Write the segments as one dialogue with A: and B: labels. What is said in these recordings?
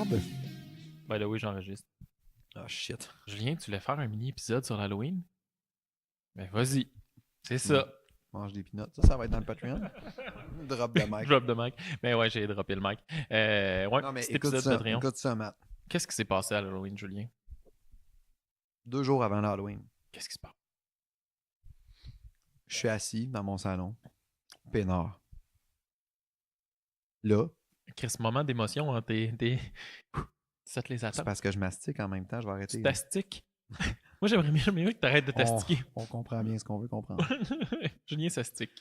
A: barbe?
B: Ben là, oui, j'enregistre.
A: Ah, shit.
B: Julien, tu voulais faire un mini-épisode sur l'Halloween? Ben vas-y. C'est ça.
A: Mange des peanuts. Ça va être dans le Patreon. Drop de mic.
B: Drop the mic. Ben ouais, j'ai droppé le mic. Ouais,
A: Non, mais
B: petit
A: écoute
B: épisode
A: ça.
B: Patreon.
A: Écoute ça, Matt.
B: Qu'est-ce qui s'est passé à l'Halloween, Julien?
A: 2 jours avant l'Halloween,
B: Qu'est-ce qui se passe?
A: je suis assis dans mon salon. Peinard. Là,
B: Chris, moment d'émotion, hein, ça te les
A: c'est
B: attend.
A: parce que je mastique en même temps. Je vais arrêter.
B: Tu t'astiques? Moi, j'aimerais mieux que tu arrêtes de t'astiquer.
A: On comprend bien ce qu'on veut comprendre.
B: Julien s'astique.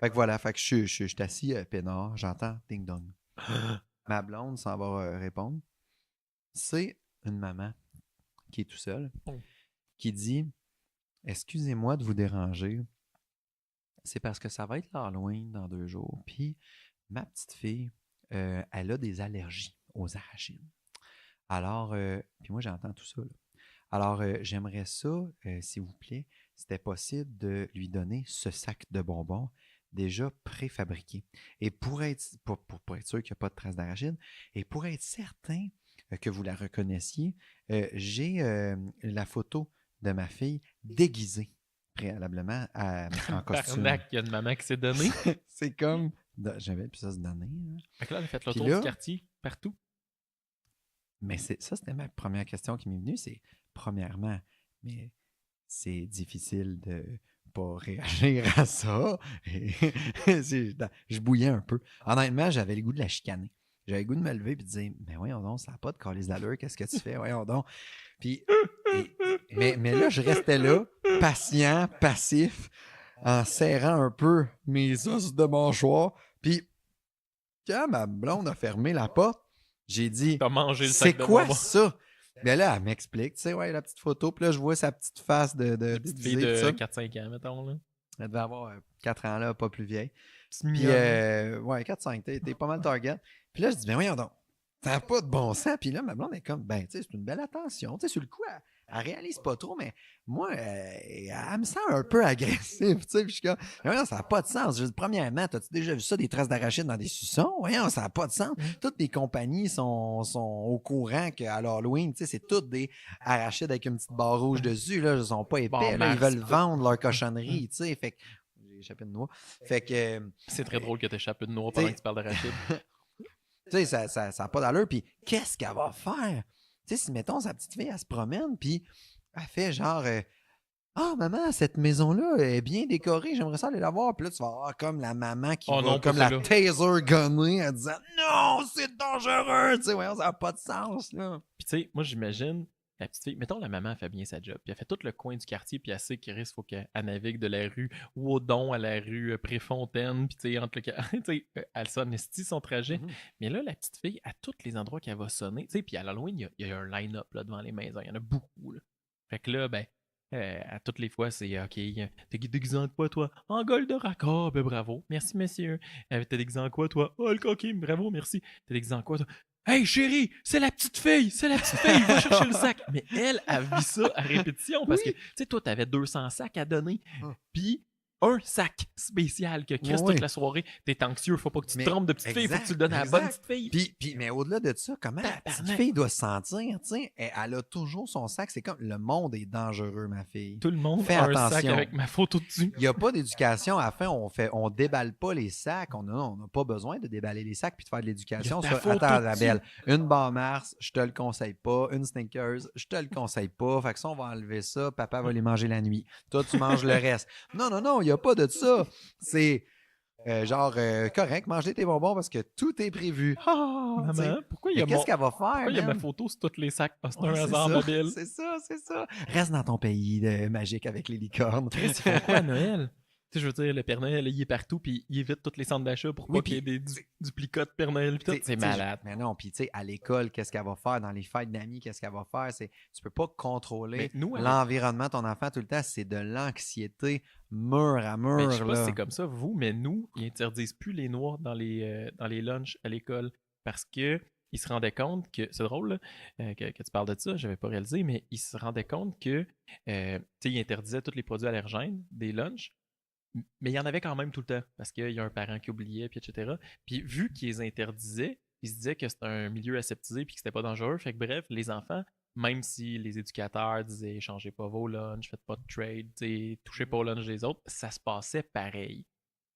A: Fait que voilà, fait que je suis assis peinard. J'entends ding-dong. Ma blonde s'en va répondre. C'est une maman qui est tout seule,
B: Oh.
A: qui dit « Excusez-moi de vous déranger. C'est parce que ça va être l'Halloween dans 2 jours. Puis ma petite fille, elle a des allergies aux arachides. Alors, puis moi j'entends tout ça. Là. Alors, j'aimerais ça, s'il vous plaît, si c'était possible de lui donner ce sac de bonbons déjà préfabriqué. Et pour être sûr qu'il n'y a pas de traces d'arachide, et pour être certain que vous la reconnaissiez, j'ai la photo de ma fille déguisée préalablement en costume.
B: Barnac, il y a une maman qui s'est donnée.
A: C'est comme... J'avais plus ça se donner. Hein.
B: Fait que là, elle a fait le
A: Puis
B: tour
A: là-
B: du quartier, partout.
A: Mais ça, c'était ma première question qui m'est venue. C'est, premièrement, mais c'est difficile de pas réagir à ça. Et je bouillais un peu. Honnêtement, j'avais le goût de la chicaner. J'avais le goût de me lever et de dire, mais voyons donc, ça n'a pas de calice d'allure, qu'est-ce que tu fais? Voyons donc. Puis, mais là, je restais là, patient, passif, en serrant un peu mes os de mâchoire. Puis, quand ma blonde a fermé la porte, j'ai dit,
B: T'as mangé le
A: c'est
B: sac de
A: quoi
B: bonbons.
A: ça? Mais là, elle m'explique, tu sais, ouais, la petite photo. Puis là, je vois sa petite face de
B: Une petite fille
A: déguisée,
B: de
A: tout ça.
B: 4-5 ans, mettons. Là.
A: Elle devait avoir 4 ans là, pas plus vieille.
B: Petite
A: Puis,
B: mignonne.
A: ouais, 4-5, t'es pas mal target. Puis là, je dis, ben voyons donc, t'as pas de bon sens. Puis là, ma blonde est comme, ben, tu sais, c'est une belle attention. Tu sais, sur le coup, elle réalise pas trop, mais moi, elle me sent un peu agressive, tu sais. Puis je suis comme, ben voyons, ça n'a pas de sens. Je dis, premièrement, t'as-tu déjà vu ça, des traces d'arachide dans des suçons? Voyons, ça n'a pas de sens. Toutes les compagnies sont au courant qu'à l'Halloween, tu sais, c'est toutes des arachides avec une petite barre rouge dessus, là. Ils sont pas épais,
B: Bon,
A: là. Ils
B: Mars,
A: veulent
B: tout.
A: vendre leur cochonnerie, tu sais. Fait que, j'ai échappé de noix. Fait que,
B: C'est très drôle que t'échappes une noix
A: t'sais-
B: pendant que tu parles d'arachide.
A: tu sais, ça n'a pas d'allure. Puis, qu'est-ce qu'elle va faire? Tu sais, si, mettons, sa petite fille, elle se promène, puis elle fait genre, ah, maman, cette maison-là est bien décorée, j'aimerais ça aller la voir. Puis là, tu vas avoir comme la maman qui
B: Oh
A: va
B: non, pas
A: comme la
B: celle-là.
A: taser gunnée en disant, non, c'est dangereux. Tu sais, voyons, ça n'a pas de sens, là.
B: Puis tu sais, moi j'imagine la petite fille, mettons la maman elle fait bien sa job, puis elle fait tout le coin du quartier, puis elle sait qu'il faut qu'elle navigue de la rue Woodon à la rue Préfontaine, puis tu sais, entre le tu sais, elle sonne esti son trajet.
A: Mhm.
B: Mais là, la petite fille, à tous les endroits qu'elle va sonner, tu sais, puis à l'Halloween, il y a un line-up là, devant les maisons, il y en a beaucoup. Là. Fait que là, ben, à toutes les fois, c'est OK, t'es déguisé en quoi, toi? En Goldorak. Ah, ben bravo. Merci, monsieur. T'es déguisé en quoi, toi? Oh, le coquille, bravo, merci. T'es déguisé en quoi, toi? Hey chérie, c'est la petite fille, va chercher le sac. Mais elle vit ça à répétition parce que, tu sais, toi, t'avais 200 sacs à donner, puis un sac spécial que Chris
A: Oui.
B: toute la soirée, t'es anxieux, faut pas que tu te
A: Mais
B: trompes de petite fille, faut que
A: exact,
B: tu le donnes à la
A: exact.
B: bonne petite fille.
A: Puis, mais au-delà de ça, comment la petite
B: Tabarnak.
A: fille doit se sentir, tu sais? Elle a toujours son sac. C'est comme, le monde est dangereux, ma fille.
B: Tout le monde
A: Fais
B: a un sac
A: attention.
B: avec ma photo dessus.
A: Il n'y a pas d'éducation. À la fin, on déballe pas les sacs. On n'a pas besoin de déballer les sacs puis de faire de l'éducation.
B: Il y a ta
A: Sur,
B: photo
A: attends, la
B: dessus.
A: belle. Une barre Mars, je te le conseille pas. Une Snickers, je te le conseille pas. Fait que ça, on va enlever ça. Papa va les manger la nuit. Toi, tu manges le reste. Non, il n'y a pas de ça. C'est correct, manger tes bonbons parce que tout est prévu. Ah, tu sais.
B: Maman, pourquoi il y
A: Mais
B: a
A: qu'est-ce qu'elle va faire,
B: pourquoi il y a ma
A: man?
B: photo sur tous les sacs? Ah, c'est
A: Ouais,
B: un hasard,
A: ça.
B: ma belle.
A: C'est ça. Reste dans ton pays magique avec les licornes.
B: Chris, ils font quoi à Noël? Tu sais, je veux dire, le Père Noël, il est partout, puis il évite tous les centres d'achat pour
A: Oui,
B: pas qu'il y ait des duplicates Père Noël, puis tout. C'est malade.
A: Mais non, puis tu sais, à l'école, qu'est-ce qu'elle va faire? Dans les fêtes d'amis, qu'est-ce qu'elle va faire? Tu peux pas contrôler
B: Mais nous,
A: l'environnement de ton enfant tout le temps. C'est de l'anxiété mur à mur.
B: mais je sais pas
A: là.
B: si c'est comme ça, vous, mais nous, ils interdisent plus les noirs dans les lunchs à l'école parce que ils se rendaient compte que, c'est drôle là, que tu parles de ça, j'avais pas réalisé, mais ils se rendaient compte que, tu sais, ils interdisaient tous les produits allergènes des lunchs, Mais il y en avait quand même tout le temps, parce qu'il y a un parent qui oubliait, puis etc. Puis vu qu'ils les interdisaient, ils se disaient que c'était un milieu aseptisé, puis que c'était pas dangereux. Fait que bref, les enfants, même si les éducateurs disaient changez pas vos lunchs, faites pas de trade, touchez pas au lunch des autres, ça se passait pareil.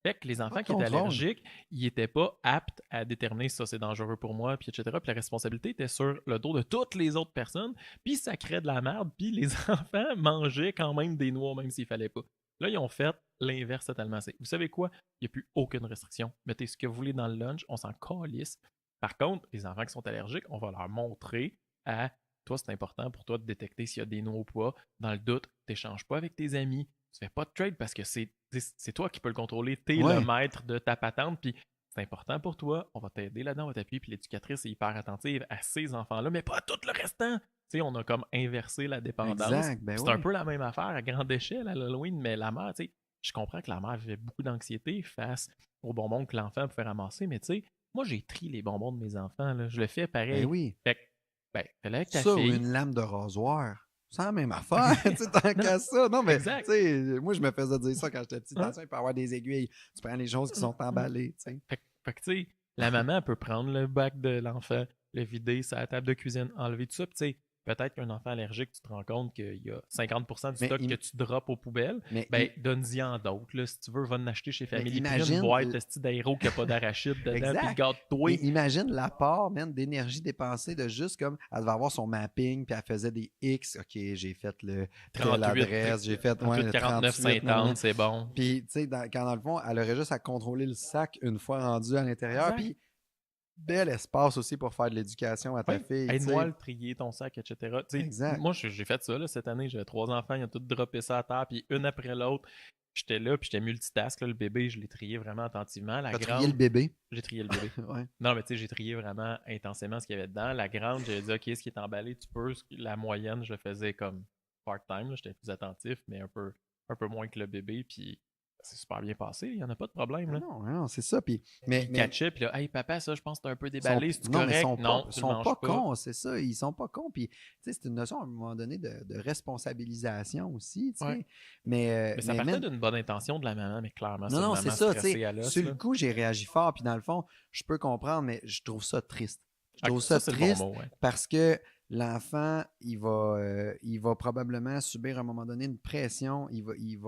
B: Fait que les
A: Pas
B: enfants
A: de
B: qui étaient
A: contrôle.
B: allergiques, ils n'étaient pas aptes à déterminer si ça c'est dangereux pour moi, puis etc. Puis la responsabilité était sur le dos de toutes les autres personnes, puis ça créait de la merde, puis les enfants mangeaient quand même des noix, même s'il fallait pas. Là, ils ont fait l'inverse totalement. Vous savez quoi? Il n'y a plus aucune restriction. Mettez ce que vous voulez dans le lunch, on s'en calisse. Par contre, les enfants qui sont allergiques, on va leur montrer à toi, c'est important pour toi de détecter s'il y a des noix ou pas. Dans le doute, t'échanges pas avec tes amis. Tu fais pas de trade parce que c'est toi qui peux le contrôler. T'es le
A: Ouais,
B: maître de ta patente. Puis c'est important pour toi. On va t'aider là-dedans, on va t'appuyer. Puis l'éducatrice est hyper attentive à ces enfants-là, mais pas à tout le restant. Tu sais, on a comme inversé la dépendance.
A: exact. Ben
B: C'est un
A: oui.
B: peu la même affaire à grande échelle à l'Halloween, mais la mère, tu sais, je comprends que la mère avait beaucoup d'anxiété face aux bonbons que l'enfant pouvait ramasser, mais tu sais, moi, j'ai trié les bonbons de mes enfants. Là. Je le fais
A: Ben
B: pareil.
A: oui.
B: Fait que, ben, fais-le avec ta
A: Ça ou
B: fille.
A: une lame de rasoir. C'est la même affaire, tu sais, tant
B: Non, non,
A: qu'à ça. Non, mais, tu
B: exact.
A: sais, moi, je me faisais dire ça quand j'étais petit.
B: Hein?
A: Attention, il peut y avoir des aiguilles. Tu prends les choses qui sont emballées, tu sais.
B: Fait que, tu sais, la maman elle peut prendre le bac de l'enfant, le vider sur la table de cuisine, enlever tout ça. Puis, tu sais, peut-être qu'un enfant allergique, tu te rends compte qu'il y a 50% du
A: Mais,
B: stock que tu droppes aux poubelles.
A: mais,
B: Ben, donne-y en d'autres. Là. Si tu veux, va en acheter chez
A: mais
B: Family Prix une
A: imagine,
B: boîte de style d'aéro qui n'a pas d'arachide dedans, puis
A: exact.
B: garde-toi.
A: Imagine l'apport, man, d'énergie dépensée de juste comme, elle devait avoir son mapping, puis elle faisait des X. OK, j'ai fait le telle
B: 38,
A: adresse, j'ai fait
B: 38,
A: le
B: 49,
A: 38, nanana.
B: 50, c'est bon.
A: Puis, tu sais, quand dans le fond, elle aurait juste à contrôler le sac une fois rendu à l'intérieur.
B: Exact.
A: Puis, bel espace aussi pour faire de l'éducation à ta
B: Oui,
A: fille, tu
B: aide-moi à
A: sais.
B: le trier, ton sac, etc. Tu sais,
A: Exact.
B: moi, j'ai fait ça là, cette année. J'avais 3 enfants, ils ont tous droppé ça à terre, puis une après l'autre. J'étais là, puis j'étais multitask. Là, le bébé, je l'ai trié vraiment attentivement. La
A: T'as trié le
B: grande,
A: bébé.
B: j'ai trié le bébé.
A: Ouais.
B: Non, mais tu sais, j'ai trié vraiment intensément ce qu'il y avait dedans. La grande, j'ai dit, OK, ce qui est emballé, tu peux. La moyenne, je le faisais comme part-time. J'étais plus attentif, mais un peu moins que le bébé. Puis c'est super bien passé. Il n'y en a pas de problème. Là.
A: Non, c'est ça. Puis, mais,
B: Il catchait, puis là, hey papa, ça, je pense que t'es un peu
A: sont,
B: déballé. C'est
A: non, mais
B: correct?
A: sont
B: Non,
A: pas,
B: tu le
A: sont
B: manges
A: pas
B: pas.
A: cons, c'est ça. Ils sont pas cons. Puis, tu sais, c'est une notion à un moment donné de responsabilisation aussi, tu sais.
B: Ouais. Mais ça
A: mais
B: partait
A: man,
B: d'une bonne intention de la maman, mais clairement, c'est une
A: non, c'est
B: maman
A: ça, tu sais.
B: stressée à l'os.
A: Sur le
B: Là.
A: coup, j'ai réagi fort. Puis, dans le fond, je peux comprendre, mais je trouve ça triste. Je
B: Ah,
A: trouve
B: ça,
A: ça
B: c'est le bon
A: triste
B: mot, ouais.
A: parce que l'enfant, il va probablement subir à un moment donné une pression. Tu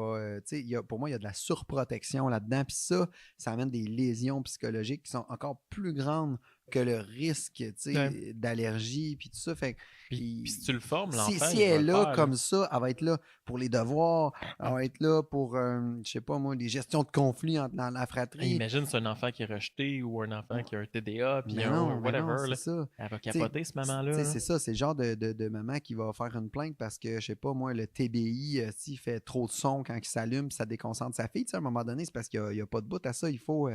A: sais, pour moi, il y a de la surprotection là-dedans. Puis ça amène des lésions psychologiques qui sont encore plus grandes que le risque, tu sais,
B: Ouais.
A: d'allergie, puis tout ça. Fait que
B: Puis si tu le formes,
A: si,
B: l'enfant,
A: si
B: il va
A: elle est
B: le
A: là
B: faire.
A: comme
B: Là.
A: ça, elle va être là pour les devoirs, elle va être là pour, je sais pas moi, des gestions de conflits dans la
B: Hey,
A: fratrie.
B: imagine c'est un enfant qui est rejeté ou un enfant qui a un TDA, puis
A: Mais
B: un
A: non,
B: whatever.
A: c'est
B: Là.
A: ça.
B: Elle va
A: Tu sais,
B: capoter, cette maman-là. Là.
A: c'est ça, c'est le genre de maman qui va faire une plainte parce que, je sais pas, moi, le TBI, s'il fait trop de son quand il s'allume, puis ça déconcentre sa fille, tu sais, à un moment donné, c'est parce qu'il n'y a pas de bout à ça. Il faut.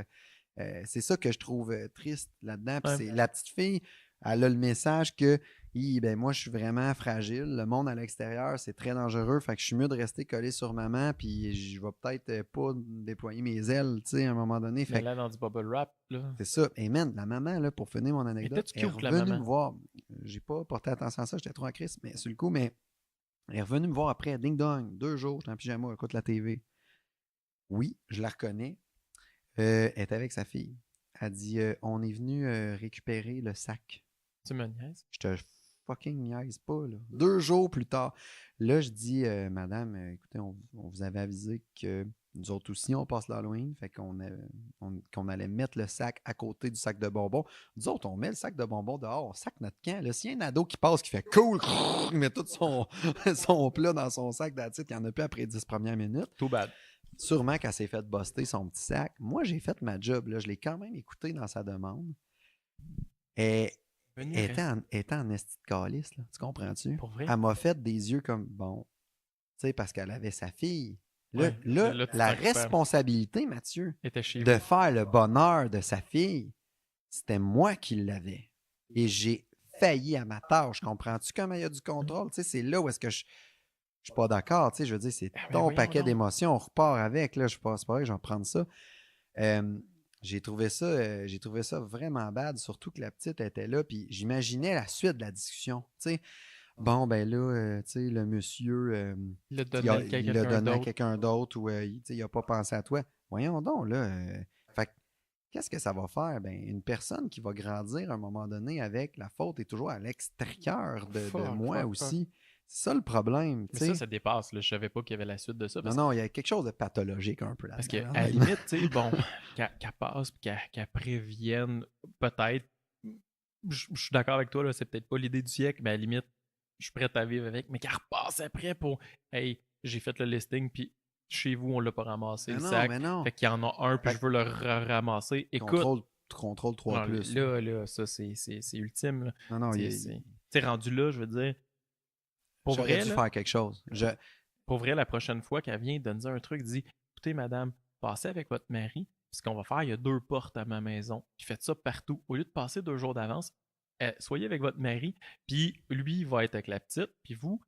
A: C'est ça que je trouve triste là-dedans. Puis
B: Ouais.
A: c'est la petite fille, elle a le message que ben moi, je suis vraiment fragile. Le monde à l'extérieur, c'est très dangereux. Fait que je suis mieux de rester collé sur maman, puis je vais peut-être pas déployer mes ailes, tu sais, à un moment donné.
B: Mais
A: Fait
B: là, dans du bubble wrap, là.
A: c'est ça. Et man, la maman, là, pour finir mon anecdote,
B: Était-tu
A: elle est
B: cute, la
A: revenue
B: maman?
A: me voir. J'ai pas porté attention à ça, j'étais trop en crise, mais sur le coup, mais elle est revenue me voir après, ding dong, 2 jours, j'étais en pyjama, écoute la TV. Oui, je la reconnais. Elle est avec sa fille. Elle dit on est venu récupérer le sac.
B: Tu me niaises?
A: Je te fucking niaise pas, là. 2 jours plus tard. Là, je dis madame, écoutez, on vous avait avisé que nous autres aussi, on passe l'Halloween. Fait qu'on allait mettre le sac à côté du sac de bonbons. Nous autres, on met le sac de bonbons dehors, on sac notre camp. Là, s'il y a un ado qui passe, qui fait cool, il met tout son plat dans son sac d'attitude, il n'y en a plus après 10 premières minutes.
B: Too bad.
A: Sûrement qu'elle s'est fait buster son petit sac. Moi, j'ai fait ma job. Là. Je l'ai quand même écouté dans sa demande. Elle était en esti de calice, là. Tu comprends-tu?
B: Pour vrai?
A: Elle m'a fait des yeux comme, bon, tu sais, parce qu'elle avait sa fille. Là,
B: Ouais, là, tu
A: la
B: t'en coupes.
A: responsabilité, Mathieu,
B: Était chez
A: de
B: vous.
A: faire le bonheur de sa fille, c'était moi qui l'avais. Et j'ai failli à ma tâche. Comprends-tu comment il y a du contrôle? Tu sais, c'est là où est-ce que je suis pas d'accord. Tu sais, je veux dire, c'est
B: Ah, ben
A: ton
B: voyons
A: paquet
B: donc.
A: d'émotions, on repart avec. Là, c'est pas vrai que je vais prendre ça. J'ai trouvé ça vraiment bad, surtout que la petite était là, puis j'imaginais la suite de la discussion. Tu sais, bon, ben là, tu sais, le monsieur,
B: Il l'a
A: il
B: donné à
A: il l'a
B: quelqu'un
A: donné à
B: d'autre.
A: quelqu'un d'autre ou tu sais, il n'a pas pensé à toi. Voyons donc, là. Fait que, qu'est-ce que ça va faire? Ben, une personne qui va grandir à un moment donné avec la faute est toujours à l'extérieur de moi
B: Fuck.
A: aussi. C'est ça le problème, tu
B: Mais
A: sais.
B: ça dépasse, là. Je savais pas qu'il y avait la suite de ça.
A: Non, non, il y a quelque chose de pathologique un peu
B: Parce
A: là-dedans,
B: qu'à
A: là,
B: la
A: honnêtement.
B: limite, tu sais, bon, qu'elle passe, puis qu'elle prévienne, peut-être. Je suis d'accord avec toi, là, c'est peut-être pas l'idée du siècle, mais à la limite, je suis prêt à vivre avec, mais qu'elle repasse après pour hey, j'ai fait le listing, puis chez vous, on l'a pas ramassé, le sac.
A: Mais non.
B: Fait qu'il y en a un, puis
A: Fait
B: je
A: que
B: veux le ramasser. Écoute,
A: contrôle 3
B: non,
A: plus.
B: là, ça, c'est ultime. Là.
A: Non, non,
B: Tu sais, rendu là, je veux dire, pour
A: j'aurais
B: vrai,
A: dû
B: là,
A: faire quelque chose.
B: pour vrai, la prochaine fois qu'elle vient donner un truc, dit écoutez, madame, passez avec votre mari. Ce qu'on va faire, il y a 2 portes à ma maison. Puis faites ça partout. Au lieu de passer 2 jours d'avance, soyez avec votre mari, puis lui, il va être avec la petite, puis vous,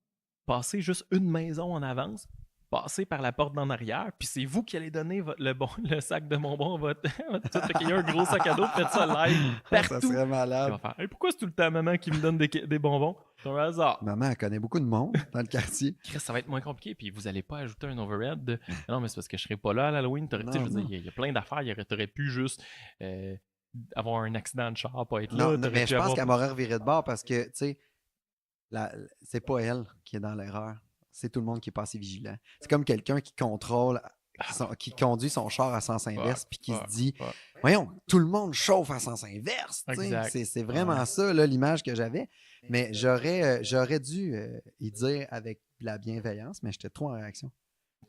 B: passez juste une maison en avance, passez par la porte d'en arrière, puis c'est vous qui allez donner le sac de bonbons à votre petite. Fait qu'il y a un gros sac à dos, faites ça live
A: Ça
B: partout.
A: serait
B: Puis
A: malade.
B: il va faire hey, pourquoi c'est tout le temps maman qui me donne des bonbons? C'est un hasard.
A: Maman, elle connaît beaucoup de monde dans le quartier.
B: Chris, ça va être moins compliqué, puis vous allez pas ajouter un overhead de non, mais c'est parce que je serai pas là à l'Halloween. Tu sais, je veux dire,
A: Non.
B: il y a plein d'affaires. T'aurais pu juste avoir un accident de char, pas être
A: Non,
B: là.
A: non,
B: T'aurais
A: mais
B: pu
A: je pense
B: avoir.
A: qu'elle m'aurait reviré de bord parce que, tu sais, c'est pas elle qui est dans l'erreur. C'est tout le monde qui est pas assez vigilant. C'est comme quelqu'un qui contrôle, qui conduit son char à sens inverse, puis qui se dit voyons, tout le monde chauffe à sens inverse.
B: Exact.
A: C'est vraiment ça, là, l'image que j'avais. Mais j'aurais dû y dire avec la bienveillance, mais j'étais trop en réaction.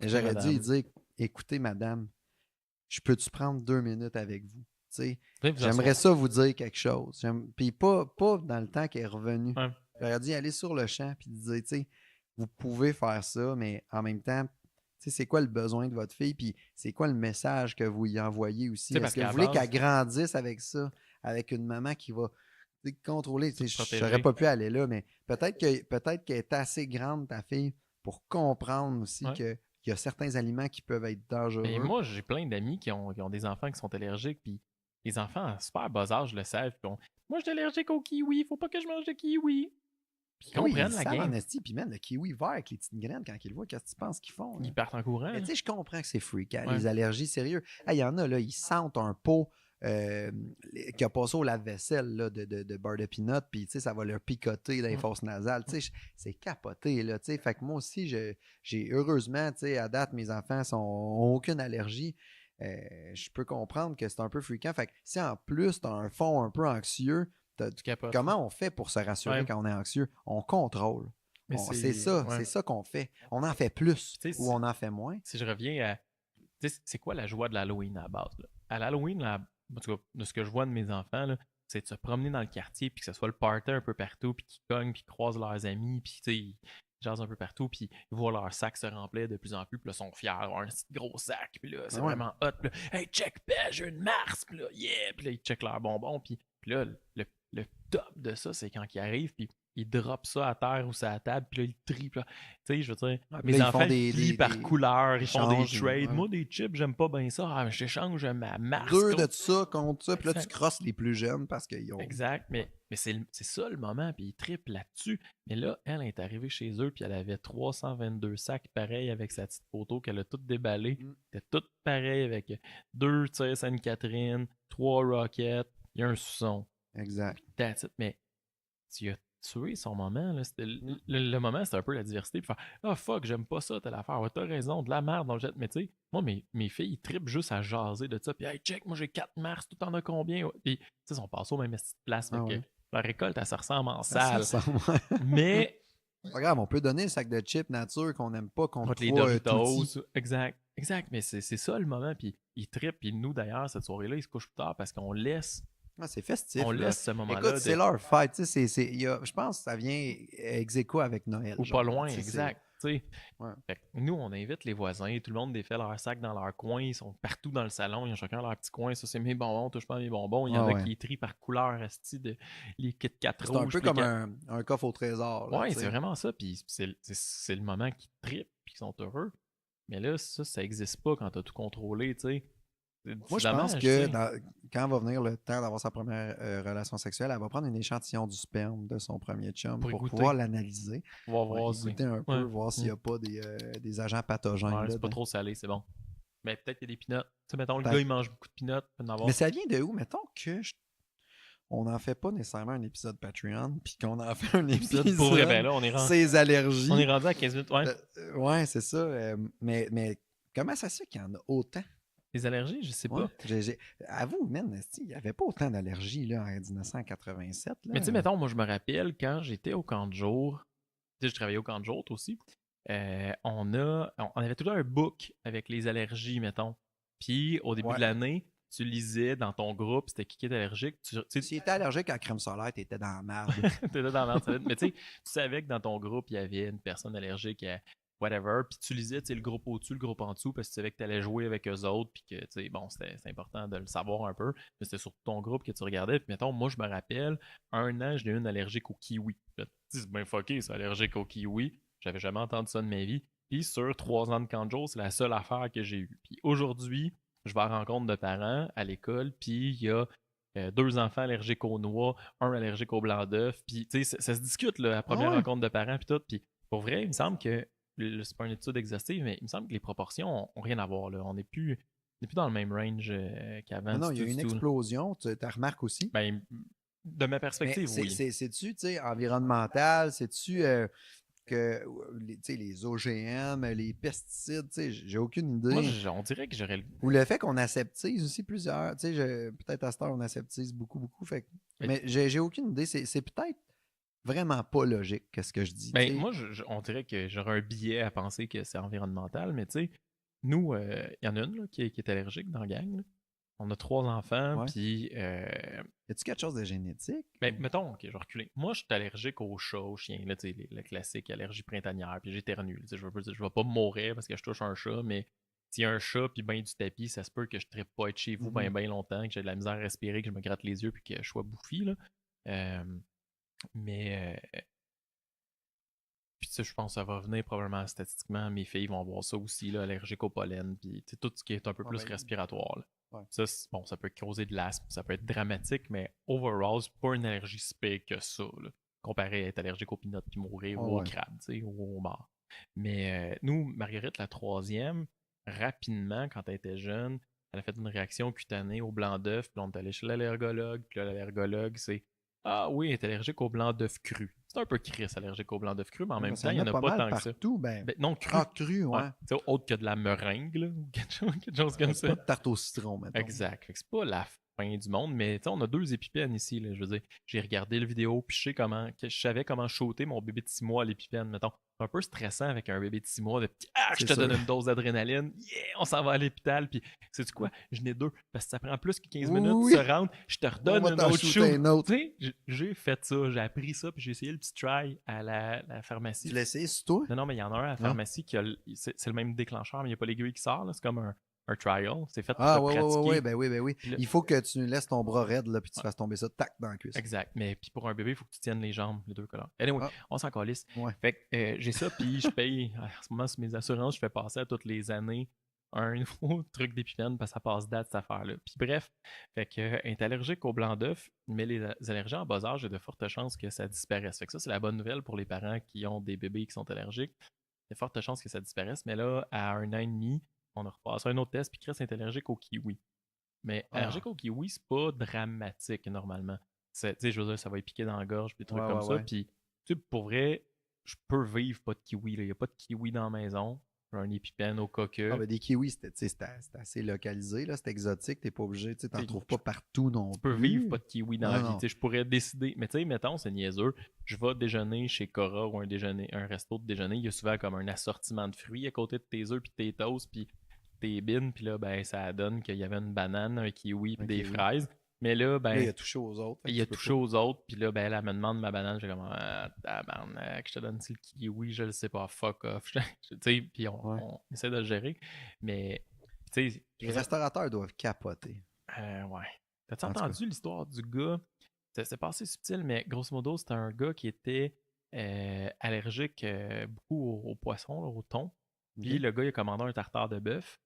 A: Mais j'aurais dû y dire écoutez, madame, je peux-tu prendre 2 minutes avec vous? J'aimerais ça vous dire quelque chose. Puis pas dans le temps qu'elle est revenue.
B: Ouais.
A: J'aurais dit aller sur le champ puis dire, tu sais, vous pouvez faire ça, mais en même temps, tu sais, c'est quoi le besoin de votre fille, puis c'est quoi le message que vous y envoyez aussi? Est-ce que vous voulez qu'elle grandisse avec ça, avec une maman qui va contrôler? Je n'aurais pas pu aller là, mais peut-être qu'elle est assez grande, ta fille, pour comprendre aussi qu'il y a certains aliments qui peuvent être dangereux.
B: Mais moi, j'ai plein d'amis qui ont des enfants qui sont allergiques, puis les enfants à super bas âge le savent. Moi, je suis allergique au kiwi, faut pas que je mange de kiwi. Puis ils comprennent la game.
A: Puis même le kiwi vert avec les petites graines, quand ils le voient, qu'est-ce que tu penses qu'ils font? Là?
B: Ils partent en courant.
A: Mais tu sais, je comprends que c'est freakant, les allergies, sérieux. Il y en a, là, ils sentent un pot qui a passé au lave-vaisselle là, de beurre de peanut, puis tu sais, ça va leur picoter dans les fosses nasales. Tu sais, c'est capoté, là, tu sais. Fait que moi aussi, j'ai heureusement, tu sais, à date, mes enfants ont aucune allergie. Je peux comprendre que c'est un peu freakant. Fait que si en plus, tu as un fond un peu anxieux, comment on fait pour se rassurer quand on est anxieux? On contrôle. C'est ça qu'on fait. On en fait plus ou on en fait moins.
B: Si je reviens à... C'est quoi la joie de l'Halloween à la base? Là? À l'Halloween, en tout cas, de ce que je vois de mes enfants, là, c'est de se promener dans le quartier, puis que ce soit le party un peu partout, puis qu'ils cognent, puis qu'ils croisent leurs amis, puis ils jasent un peu partout, puis ils voient leur sac se remplir de plus en plus, puis là, ils sont fiers d'avoir un petit gros sac, puis là, c'est vraiment hot, puis là, hey, check, j'ai une Mars, puis là, yeah, puis là, ils checkent leurs bonbons, puis là, le top de ça, c'est quand ils arrivent, puis ils droppent ça à terre ou sur la table, puis là, ils trient. Tu sais, je veux dire, mes enfants, ils plient par couleur, ils font des trades. Moi, des chips, j'aime pas bien ça. Ah, j'échange ma marque.
A: 2 de ça contre ça, puis là, tu crosses les plus jeunes parce qu'ils ont...
B: Exact, mais c'est ça le moment, puis ils trippent là-dessus. Mais là, elle est arrivée chez eux, puis elle avait 322 sacs pareils avec sa petite photo qu'elle a toutes déballées. C'était toutes pareilles avec 2 tirs Sainte-Catherine, 3 Rockets, il y a un soupçon.
A: Exact.
B: That's it. Mais tu as tué son moment. Là. Le moment, c'était un peu la diversité. Puis faire ah fuck, j'aime pas ça, telle affaire. Ouais, t'as raison, de la merde dans le jet. Mais tu sais, moi, mes filles, ils trippent juste à jaser de ça. Puis hey, check, moi j'ai 4 mars, tout en a combien? Puis tu sais, ils sont passés aux mêmes petites places. La récolte, elle se ressemble en salle. Mais.
A: Pas grave, on peut donner le sac de chips nature qu'on n'aime pas contre
B: les Doritos. Exact. Mais c'est ça le moment. Puis ils trippent. Puis nous, d'ailleurs, cette soirée-là, ils se couchent plus tard parce qu'on laisse.
A: C'est festif.
B: On laisse ce moment-là.
A: Écoute, c'est leur fête. Je pense que ça vient ex aequo avec Noël.
B: Ou pas loin, exact. Fait que nous, on invite les voisins. Tout le monde défait leur sac dans leur coin. Ils sont partout dans le salon. Ils ont chacun leur petit coin. Ça, c'est mes bonbons. Touche pas à mes bonbons. Il y en a qui trient par couleur les Kit Kat rouges.
A: C'est un peu comme un coffre au trésor.
B: Oui, c'est vraiment ça. Puis c'est le moment qu'ils trippent et qu'ils sont heureux. Mais là, ça n'existe pas quand tu as tout contrôlé.
A: Moi,
B: C'est
A: je pense
B: dommage, tu
A: que
B: sais.
A: quand va venir le temps d'avoir sa première relation sexuelle, elle va prendre un échantillon du sperme de son premier chum
B: Pour y
A: pour
B: goûter.
A: pouvoir l'analyser,
B: On va
A: ouais,
B: voir
A: y
B: si.
A: goûter un peu,
B: Ouais.
A: voir s'il n'y a pas des agents pathogènes
B: Ouais, c'est pas
A: là-dedans.
B: trop salé, c'est bon. Mais peut-être qu'il y a des peanuts. Tu sais, mettons, le gars,
A: Peut-être.
B: il mange beaucoup de peanuts, il peut en
A: Mais
B: avoir.
A: ça vient de où? Mettons que on n'en fait pas nécessairement un épisode Patreon, puis qu'on en fait un
B: Épisode pour vrai, ben
A: épisode
B: là,
A: ses
B: on est
A: allergies.
B: rendu à 15 minutes. Ouais.
A: Ouais, c'est ça. Mais comment ça se fait qu'il y en a autant?
B: Les allergies, je sais
A: Ouais.
B: pas.
A: Avoue, man, esti, il n'y avait pas autant d'allergies là, en 1987.
B: Mais tu sais,
A: Là.
B: mettons, moi, je me rappelle quand j'étais au camp de jour, tu sais, je travaillais au camp de jour toi aussi, on avait tout le temps un book avec les allergies, mettons. Puis, au début
A: Ouais.
B: de l'année, tu lisais dans ton groupe, c'était qui est allergique. Tu sais,
A: S'il était allergique à la crème solaire, t'étais dans la merde.
B: t'étais dans la merde solide. Mais tu sais, tu savais que dans ton groupe, il y avait une personne allergique à whatever. Puis tu lisais, tu sais, le groupe au-dessus, le groupe en dessous, parce que tu savais que tu allais jouer avec eux autres. Puis que, tu sais, bon, c'est important de le savoir un peu. Mais c'était surtout ton groupe que tu regardais. Puis mettons, moi, je me rappelle, un an, j'ai eu une allergique au kiwi. Là, tu dis, c'est bien fucké, c'est allergique au kiwi. J'avais jamais entendu ça de ma vie. Puis sur 3 ans de camp de jour, c'est la seule affaire que j'ai eue. Puis aujourd'hui, je vais à la rencontre de parents à l'école, puis il y a 2 enfants allergiques aux noix, un allergique au blanc d'œuf. Puis, tu sais, ça se discute, là, la
A: Ah
B: première
A: ouais?
B: rencontre de parents, puis tout. Puis, pour vrai, il me semble que, c'est pas une étude exhaustive, mais il me semble que les proportions ont rien à voir, là. On n'est plus dans le même range qu'avant,
A: Non, non,
B: du
A: il y a
B: tout,
A: eu
B: du
A: une
B: tout, là.
A: explosion, tu as remarqué aussi.
B: Ben, de ma
A: Mais
B: perspective, oui.
A: c'est-tu, tu sais, environnemental, c'est-tu que tu sais, les OGM, les pesticides, tu sais, j'ai aucune
B: Moi,
A: idée.
B: on dirait que j'aurais le.
A: Ou le fait qu'on aseptise aussi plusieurs, tu sais, peut-être à cette heure, on aseptise beaucoup, beaucoup. Fait,
B: Ben,
A: mais j'ai aucune idée. C'est peut-être vraiment pas logique, qu'est-ce que je dis, tu
B: ben,
A: sais.
B: moi, on dirait que j'aurais un biais à penser que c'est environnemental, mais tu sais, nous, il y en a une là, qui est allergique dans la gang, là. On a 3 enfants,
A: Ouais.
B: puis
A: Y a-tu quelque chose de génétique?
B: ben, mettons, ok, je vais reculer. Moi, je suis allergique aux chats, aux chiens, là, tu sais, le classique allergie printanière, puis j'éternue. Tu sais, je vais pas mourir parce que je touche un chat, mais s'il y a un chat puis ben du tapis, ça se peut que je ne pas être chez vous
A: Mhm.
B: ben longtemps, que j'ai de la misère à respirer, que je me gratte les yeux puis que je sois bouffi, là. Euh, mais puis ça, je pense que ça va venir probablement statistiquement. Mes filles vont avoir ça aussi, là, allergiques au pollen, puis tu sais, tout ce qui est un peu
A: Ah
B: plus
A: ben,
B: respiratoire, là.
A: ouais.
B: Ça, bon, ça peut causer de l'asthme, ça peut être dramatique, mais overall, c'est pas une allergie si pire que ça, là, comparé à être allergique aux peanuts puis mourir
A: Ah
B: ou aux
A: ouais.
B: crabes, tu sais, ou aux morts. Mais nous, Marguerite, la troisième, rapidement, quand elle était jeune, elle a fait une réaction cutanée au blanc d'œuf, puis on est allé chez l'allergologue, puis là, l'allergologue, c'est ah oui, elle est allergique au blanc d'œuf cru. C'est un peu crisse allergique au blanc d'œuf cru, mais en
A: Ouais,
B: même
A: parce
B: temps,
A: qu'il
B: il
A: y
B: n'y
A: en
B: en
A: a
B: a
A: pas
B: pas
A: mal
B: tant que ça.
A: partout. Ben,
B: Ben, non, cru.
A: cru,
B: Ouais.
A: ouais.
B: Tu sais, autre que de la meringue, là, ou quelque chose comme ça.
A: Pas de tarte au citron, mettons.
B: Exact. Fait que c'est pas la fin du monde, mais tu sais, on a 2 épipènes ici, là. Je veux dire, j'ai regardé la vidéo, puis je savais comment shooter mon bébé de 6 mois à l'épipène, mettons. C'est un peu stressant avec un bébé de 6 mois de je
A: C'est
B: te donne
A: sûr.
B: une dose d'adrénaline, yeah, on s'en va à l'hôpital, puis sais-tu quoi, je n'ai 2, parce que ça prend plus que 15 minutes de
A: Oui,
B: se rendre, je te
A: on
B: redonne
A: va
B: une
A: t'en
B: autre
A: shooter
B: shoot.
A: un autre.
B: Tu sais, j'ai fait ça, j'ai appris ça, puis j'ai essayé le petit try à la pharmacie.
A: Tu l'as essayé sur toi?
B: Non, mais il y en a un à la
A: Non?
B: pharmacie qui a. C'est le même déclencheur, mais il n'y a pas l'aiguille qui sort, là. C'est comme un trial. C'est fait pour
A: Ah,
B: te
A: ouais, ouais, ouais,
B: pratiquer.
A: ouais, ben oui, ben oui.
B: Puis là-
A: Il faut que tu laisses ton bras raide, là, puis tu
B: Ouais,
A: fasses tomber ça, tac, dans la cuisse.
B: exact. Mais puis pour un bébé, il faut que tu tiennes les jambes, les deux collants. Anyway,
A: Ah,
B: on s'en calisse.
A: ouais.
B: Fait que j'ai ça, puis je paye. En ce moment, sur mes assurances, je fais passer à toutes les années un nouveau truc d'épipène parce que ça passe date, cette affaire-là. Puis bref, fait que elle est allergique au blanc d'œuf, mais les allergies en bas âge, il y a de fortes chances que ça disparaisse. Fait que ça, c'est la bonne nouvelle pour les parents qui ont des bébés qui sont allergiques. Il y a de fortes chances que ça disparaisse, mais là, à 1 an et demi, on a repassé un autre test, puis Chris est allergique au kiwi. Mais
A: Ah,
B: allergique au kiwi, c'est pas dramatique normalement. Tu sais, je veux dire, ça va y piquer dans la gorge, puis des trucs
A: ouais,
B: comme
A: ouais,
B: ça.
A: ouais.
B: Puis, tu sais, pour vrai, je peux vivre pas de kiwi. Il n'y a pas de kiwi dans la maison. J'ai un épipène au coqueux.
A: Ah, ben des kiwis, c'était assez localisé, là, c'était exotique, t'es pas obligé, tu sais, t'en
B: Tu sais,
A: trouves pas partout non
B: je peux vivre
A: plus.
B: pas de kiwi dans la
A: Non,
B: vie.
A: non.
B: Tu sais, je pourrais décider. Mais tu sais, mettons, c'est niaiseux. Je vais déjeuner chez Cora ou un resto de déjeuner. Il y a souvent comme un assortiment de fruits à côté de tes œufs, puis tes toasts, puis tes bines. Puis là, ben, ça donne qu'il y avait une banane, un kiwi, puis
A: Un
B: des
A: kiwi.
B: fraises. Mais là,
A: Là, il
B: ben,
A: a touché aux autres. Fait que
B: il a
A: tu peux
B: touché
A: pas.
B: aux autres, puis là, ben, elle me demande ma banane, j'ai comme, ah, tabarnak, je te donne le kiwi, je le sais pas, fuck off. Tu sais, puis
A: Ouais.
B: on essaie de le gérer, mais, tu sais,
A: Les restaurateurs doivent capoter.
B: ouais. T'as-tu
A: En tout cas.
B: entendu l'histoire du gars? C'est pas assez subtil, mais grosso modo, c'était un gars qui était allergique beaucoup au poisson, là, au thon. Puis
A: Ok.
B: le gars, il a commandé un tartare de bœuf.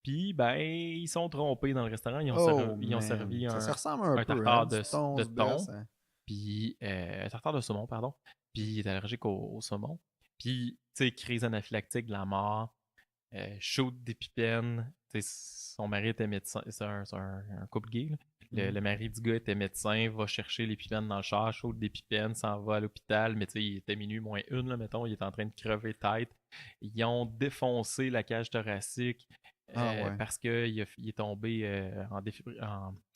B: Puis, ben, ils sont trompés dans le restaurant. Ils ont
A: man.
B: servi
A: Ça se
B: un
A: ressemble un peu,
B: tartare
A: hein? Du thon,
B: de
A: du bœuf,
B: thon,
A: ça.
B: puis un tartare de saumon, pardon. Puis, il est allergique au saumon. Puis, tu sais, crise anaphylactique de la mort, shoot d'épipène. Tu sais, son mari était médecin. C'est un couple gay, là. Le mari du gars était médecin, va chercher l'épipène dans le char, shoot d'épipène, s'en va à l'hôpital, mais tu sais, il était minuit moins une, là, mettons, il est en train de crever tête. Ils ont défoncé la cage thoracique
A: Ah ouais.
B: parce qu'il est tombé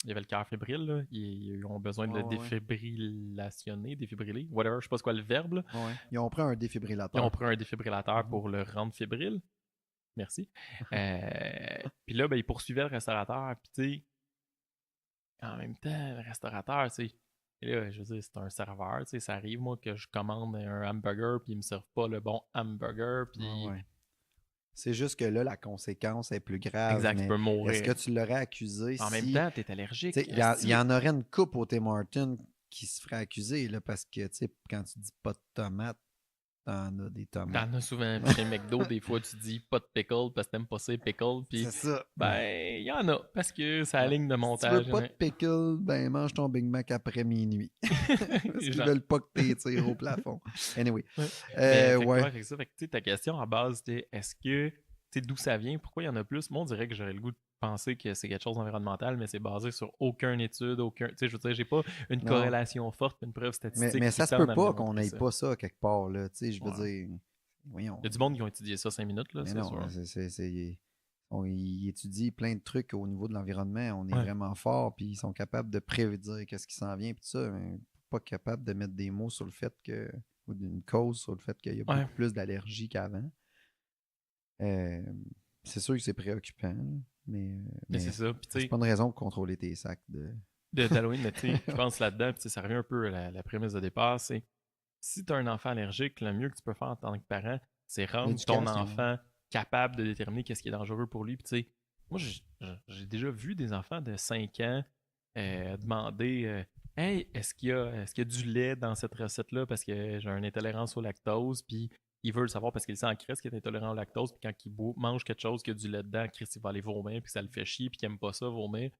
B: il avait le cœur fébrile, là. Ils ont besoin de
A: Ouais,
B: le
A: ouais, ouais.
B: défibriller, whatever, je sais pas c'est quoi le verbe, là.
A: Ouais. Ils ont pris un
B: Ils ont
A: défibrillateur.
B: pris un défibrillateur
A: Mhm.
B: pour le rendre fébrile. Merci. Puis là, ben, il poursuivait le restaurateur. Puis tu sais, en même temps, le restaurateur, tu sais, et là, je veux dire, c'est un serveur, tu sais, ça arrive, moi, que je commande un hamburger, puis ils me servent pas le bon hamburger,
A: Ouais,
B: puis
A: ouais. C'est juste que là, la conséquence est plus grave,
B: exact, tu
A: mais
B: peux
A: est-ce que
B: mourir.
A: tu l'aurais accusé
B: En même
A: si...
B: temps, t'es
A: Tu
B: allergique.
A: sais, il y en aurait une coupe au Tim Hortons qui se ferait accuser, là, parce que, tu sais, quand tu dis pas de tomates, t'en as des tomates.
B: T'en as souvent. Puis chez McDo, des fois, tu dis pas de pickle parce que t'aimes pas ça, les pickles. Puis,
A: C'est ça.
B: ben, il y en a parce que c'est la
A: Ouais.
B: ligne de
A: Si tu veux
B: montage.
A: pas de pickle, ben mange ton Big Mac après minuit. Parce qu'ils
B: Genre,
A: veulent pas que tu tires au plafond. Anyway.
B: ouais. Mais,
A: Ouais.
B: fait que ça, fait que, tu sais, ta question à base, c'était est-ce que, tu sais, d'où ça vient, pourquoi il y en a plus? Moi, on dirait que j'aurais le goût de penser que c'est quelque chose d'environnemental, mais c'est basé sur aucune étude, tu sais, je veux dire, j'ai pas une
A: Non.
B: corrélation forte, une preuve statistique
A: Mais
B: qui
A: ça se
B: tende
A: peut
B: à me
A: pas qu'on
B: démontrer
A: n'aille
B: ça.
A: pas ça quelque part, là. Tu sais, je veux
B: Ouais.
A: dire. Voyons.
B: Il y a du monde qui ont étudié ça 5 minutes, là,
A: Mais
B: c'est
A: non,
B: sûr.
A: ils étudient plein de trucs au niveau de l'environnement. On est
B: Ouais.
A: vraiment fort, puis ils sont capables de prédire qu'est-ce qui s'en vient, puis tout ça, mais pas capables de mettre des mots sur le fait que, ou d'une cause sur le fait qu'il y a
B: Ouais.
A: beaucoup plus d'allergies qu'avant. C'est sûr que c'est préoccupant, là,
B: Mais c'est ça. Puis, tu
A: c'est
B: sais,
A: pas une raison pour contrôler tes sacs
B: d'Halloween, mais tu sais, je pense là-dedans, puis tu sais, ça revient un peu à la prémisse de départ, c'est si tu as un enfant allergique, le mieux que tu peux faire en tant que parent, c'est rendre ton
A: L'éducation.
B: enfant capable de déterminer qu'est-ce qui est dangereux pour lui. Puis, tu sais, moi, j'ai déjà vu des enfants de 5 ans demander Hey, est-ce qu'il y a du lait dans cette recette-là parce que j'ai une intolérance au lactose, puis il veut le savoir parce qu'il sent en crise qu'il est intolérant au lactose, puis quand il mange quelque chose qui a du lait dedans, Chris, il va aller vomir, puis ça le fait chier, puis qu'il aime pas ça, vomir.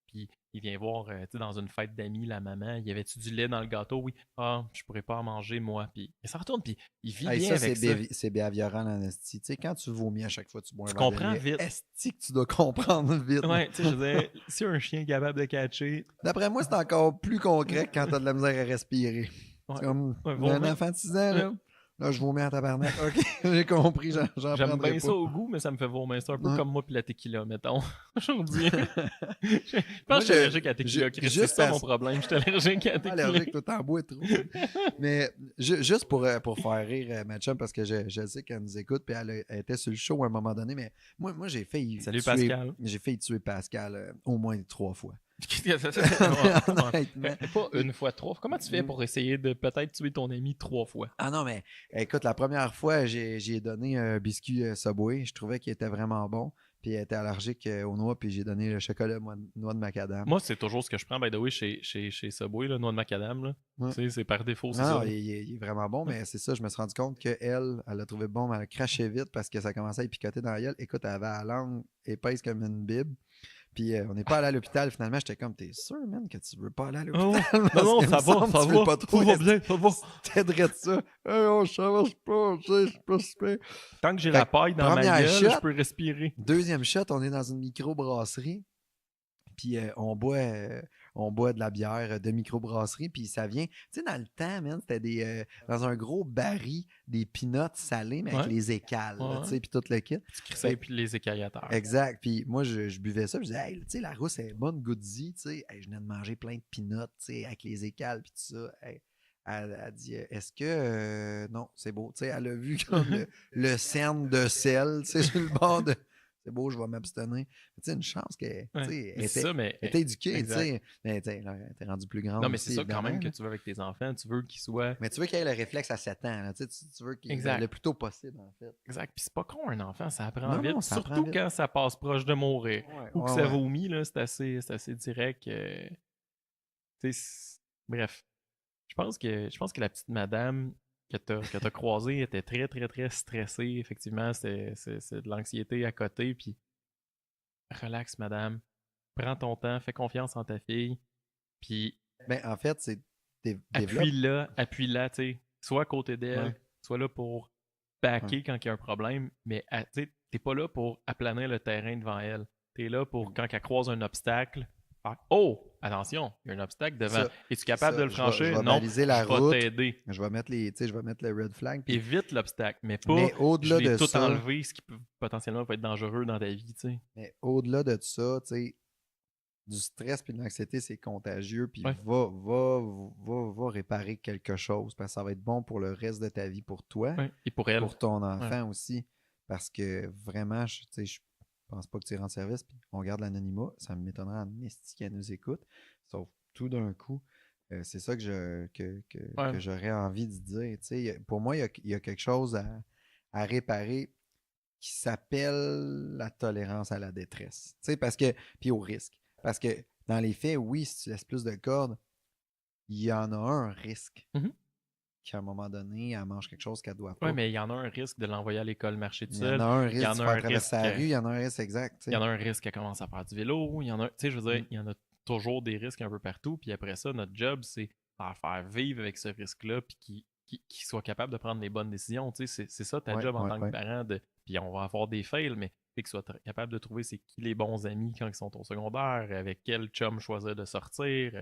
B: Puis il vient voir, tu sais, dans une fête d'amis, la maman, y avait-tu du lait dans le gâteau? Oui. Ah, je pourrais pas en manger, moi. Puis il s'en retourne, puis il vit
A: Hey,
B: bien
A: ça,
B: avec ça.
A: c'est behavioral en esti. Tu sais, quand tu vomis à chaque fois que tu bois un
B: Tu
A: verre de
B: comprends
A: lait,
B: vite.
A: esti que tu dois comprendre vite.
B: Ouais, tu sais, je veux dire, si un chien est capable de catcher,
A: D'après moi, c'est encore plus concret que quand t'as de la misère à respirer.
B: ouais,
A: C'est comme
B: ouais,
A: un
B: vomir.
A: enfant de 6 ans, là je vomis en tabarnak. Ok, j'ai compris, j'en
B: J'aime
A: prendrai
B: bien
A: pas.
B: ça au goût, mais ça me fait vomir. C'est un peu
A: Ouais.
B: comme moi puis la tequila, mettons. Aujourd'hui. Je pense
A: Moi,
B: que je suis allergique à la tequila, Chris. C'est
A: juste
B: ça
A: parce-
B: mon problème. Je suis allergique à la tequila.
A: allergique, toi, t'en bois trop. Mais juste pour faire rire ma chum, parce que je sais qu'elle nous écoute, puis elle était sur le show à un moment donné, mais moi j'ai failli
B: Salut,
A: tuer,
B: Pascal.
A: j'ai failli tuer Pascal au moins 3 fois.
B: Honnêtement. Pas une fois, 3 fois. Comment tu fais pour essayer de peut-être tuer ton ami 3 fois?
A: Ah non, mais écoute, la première fois, j'ai donné un biscuit Subway. Je trouvais qu'il était vraiment bon. Puis elle était allergique aux noix, puis j'ai donné le chocolat noix de macadam.
B: Moi, c'est toujours ce que je prends, by the way, chez Subway, là, noix de macadam. Là.
A: Ouais.
B: Tu sais, c'est par défaut, c'est
A: Non,
B: ça.
A: il est vraiment bon, mais c'est ça, je me suis rendu compte qu'elle, elle l'a trouvé bon, mais elle a craché vite parce que ça commençait à y picoter dans la gueule. Écoute, elle avait la langue épaisse comme une bible. Puis on n'est pas allé à l'hôpital finalement. J'étais comme, t'es sûr, man, que tu veux pas aller à l'hôpital?
B: Oh, non, ça va, ça va.
A: Pas trop.
B: Tout va bien, ça va.
A: T'aiderais de ça? On change pas, je sais pas super.
B: Tant que j'ai
A: Fait
B: la paille dans ma
A: première
B: gueule,
A: shot.
B: je peux respirer.
A: Deuxième shot, on est dans une microbrasserie. Puis on boit de la bière de microbrasserie. Puis ça vient, tu sais, dans le temps, man, c'était dans un gros baril, des peanuts salés, mais avec
B: Ouais.
A: les écales, là,
B: Ouais.
A: tu sais, puis tout le kit.
B: Tu crissais puis les écaillateurs.
A: Exact. Puis moi, je buvais ça. Puis je disais, hey, tu sais, la rousse est bonne, goodie. Tu sais, hey, je venais de manger plein de peanuts, tu sais, avec les écales, puis tout ça. Hey, elle dit, est-ce que. Non, c'est beau. Tu sais, elle a vu comme le cerne de sel, tu sais, sur le bord de. C'est beau, je vais m'abstenir. Tu sais, une chance qu'elle
B: Ouais.
A: elle
B: C'est ça, mais.
A: était éduquée, tu
B: exact.
A: sais. Mais tu sais, là, elle était rendue plus grande.
B: Non, mais
A: aussi,
B: c'est ça quand même que
A: évidemment,
B: tu veux avec tes enfants. Tu veux qu'ils soient.
A: mais tu veux qu'il ait le réflexe à 7 ans. Là, tu sais, tu veux qu'il
B: Exact.
A: le plus tôt possible, en fait.
B: Exact. Puis c'est pas con, un enfant, ça apprend
A: Non,
B: vite.
A: non, ça apprend
B: Surtout
A: vite.
B: quand ça passe proche de mourir.
A: Ouais,
B: Ou que
A: ouais,
B: ça
A: ouais.
B: vomit, là, c'est assez direct. Tu sais, bref. Je pense que la petite madame que t'as croisée était très, très, très stressée. Effectivement, c'est de l'anxiété à côté. Puis relax, madame. Prends ton temps, fais confiance en ta fille. Puis
A: Ben, en fait, c'est développe.
B: appuie-la, tu sais. Sois à côté d'elle,
A: Ouais.
B: sois là pour backer quand il y a un problème, mais tu sais, t'es pas là pour aplanir le terrain devant elle. T'es là pour, quand elle croise un obstacle, faire oh, attention, il y a un obstacle devant.
A: Ça,
B: Es-tu
A: c'est
B: capable de
A: ça.
B: le
A: Je
B: franchir?
A: vais
B: Non,
A: baliser la
B: je vais
A: route.
B: t'aider.
A: Je vais mettre je vais mettre le red flag. Puis...
B: Évite l'obstacle, mais pas
A: Mais
B: je
A: au-delà
B: l'ai
A: de
B: tout
A: ça,
B: enlevé, ce qui peut potentiellement être dangereux dans ta vie, tu sais.
A: mais au-delà de ça, tu sais, du stress puis de l'anxiété, c'est contagieux. Puis
B: Ouais.
A: va réparer quelque chose parce que ça va être bon pour le reste de ta vie, pour toi,
B: Ouais. Et pour elle.
A: pour ton enfant aussi. Parce que vraiment, tu sais, je pense pas que tu rendes service. Puis on garde l'anonymat. Ça m'étonnerait en esti qu'elle nous écoute. Sauf tout d'un coup. C'est ça que j'aurais envie de dire. Tu sais, pour moi, il y a quelque chose à réparer qui s'appelle la tolérance à la détresse. Tu sais, parce que, puis au risque. Parce que dans les faits, oui, si tu laisses plus de cordes, il y en a un risque
B: Mhm.
A: qu'à un moment donné, elle mange quelque chose qu'elle ne doit pas.
B: Oui, mais il y en a un risque de l'envoyer à l'école marcher tout
A: Il y en
B: seul.
A: a un
B: Il y
A: risque
B: en
A: de
B: a
A: faire
B: un
A: traverser la
B: risque.
A: rue, il y en a un risque exact. Tu sais.
B: Il y en a un risque qu'elle commence à faire du vélo. Il y en a, tu sais, je veux dire,
A: Mm.
B: il y en a toujours des risques un peu partout. Puis après ça, notre job, c'est faire vivre avec ce risque-là, puis qu'il soit capable de prendre les bonnes décisions. Tu sais, c'est ça ta
A: Ouais,
B: job en
A: ouais,
B: tant que
A: ouais.
B: parent. Puis on va avoir des fails, mais qu'il soit capable de trouver c'est qui les bons amis quand ils sont au secondaire, avec quel chum choisir de sortir,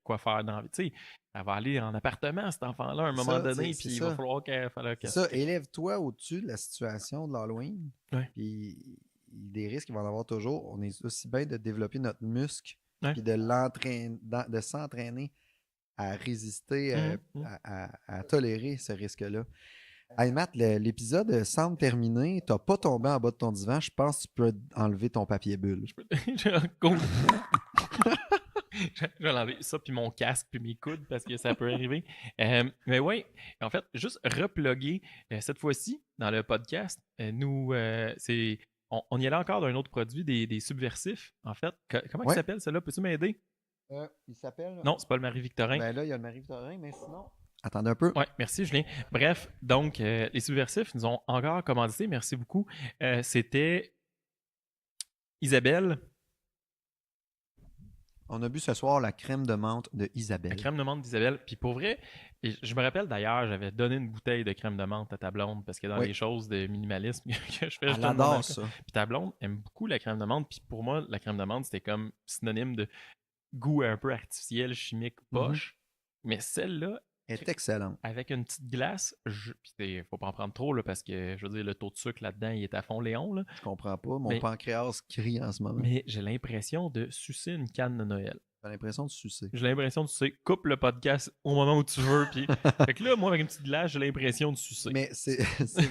B: quoi faire dans la vie. Tu sais, elle va aller en appartement, cet enfant-là, à un
A: C'est
B: moment
A: ça,
B: donné,
A: c'est
B: puis il va
A: ça.
B: falloir
A: C'est
B: qu'elle
A: ça, élève-toi au-dessus de la situation de l'Halloween.
B: Ouais.
A: Puis des risques, il va en avoir toujours. On est aussi bien de développer notre muscle
B: Ouais.
A: puis de s'entraîner à résister, à tolérer ce risque-là. Hey Matt, l'épisode semble terminé. Tu n'as pas tombé en bas de ton divan. Je pense que tu peux enlever ton papier bulle.
B: Cool. Je vais enlever ça, puis mon casque, puis mes coudes, parce que ça peut arriver. Mais oui, en fait, juste reploguer cette fois-ci dans le podcast. On y allait encore d'un autre produit, des subversifs, en fait. Comment il s'appelle, celui-là? Peux-tu m'aider?
A: Il s'appelle...
B: Non, c'est pas le Marie-Victorin.
A: Ben là, il y a le Marie-Victorin, mais sinon... Attendez un peu.
B: Oui, merci Julien. Bref, donc, les subversifs nous ont encore commandité. Merci beaucoup. C'était Isabelle.
A: On a bu ce soir la crème de menthe de Isabelle.
B: La crème de menthe d'Isabelle. Puis pour vrai, et je me rappelle d'ailleurs, j'avais donné une bouteille de crème de menthe à ta blonde parce que dans les choses de minimalisme que je fais,
A: Elle adore ça.
B: Puis ta blonde aime beaucoup la crème de menthe. Puis pour moi, la crème de menthe, c'était comme synonyme de goût un peu artificiel, chimique, poche. Mais celle-là
A: est excellente.
B: Avec une petite glace, puis faut pas en prendre trop là, parce que je veux dire, le taux de sucre là-dedans, il est à fond Léon. Là.
A: Je comprends pas. Mon pancréas crie en ce moment.
B: Mais j'ai l'impression de sucer une canne de Noël.
A: J'ai l'impression de sucer.
B: J'ai l'impression de sucer. Coupe le podcast au moment où tu veux. Puis... fait que là, moi, avec une petite glace, j'ai l'impression de sucer.
A: Mais c'est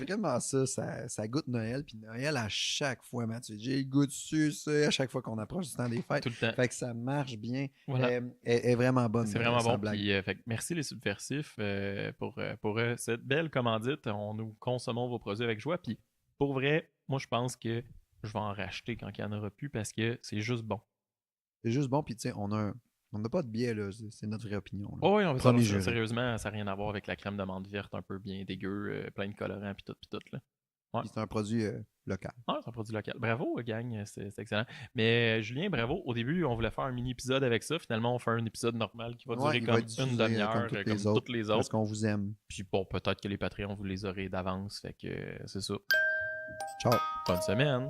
A: vraiment ça. Ça goûte Noël. Puis Noël, à chaque fois, Mathieu, j'ai le goût de sucer à chaque fois qu'on approche du temps des fêtes.
B: Tout le temps.
A: Fait que ça marche bien.
B: Voilà.
A: Elle est vraiment bonne.
B: C'est vraiment bon. Puis, fait que merci les subversifs pour cette belle commandite. On nous consommons vos produits avec joie. Puis pour vrai, moi, je pense que je vais en racheter quand il n'y en aura plus parce que c'est juste bon.
A: C'est juste bon, puis tu sais, on n'a pas de biais, là. C'est notre vraie opinion. Là.
B: Oh oui, non, mais sérieusement, ça n'a rien à voir avec la crème de menthe verte un peu bien dégueu, plein de colorants, puis tout, là.
A: Ouais. C'est un produit local.
B: Ah, c'est un produit local. Bravo, gang, c'est excellent. Mais Julien, bravo. Au début, on voulait faire un mini-épisode avec ça. Finalement, on fait un épisode normal qui va durer comme une demi-heure, comme toutes les autres.
A: Parce qu'on vous aime.
B: Puis bon, peut-être que les Patreons, vous les aurez d'avance. Fait que c'est ça.
A: Ciao.
B: Bonne semaine.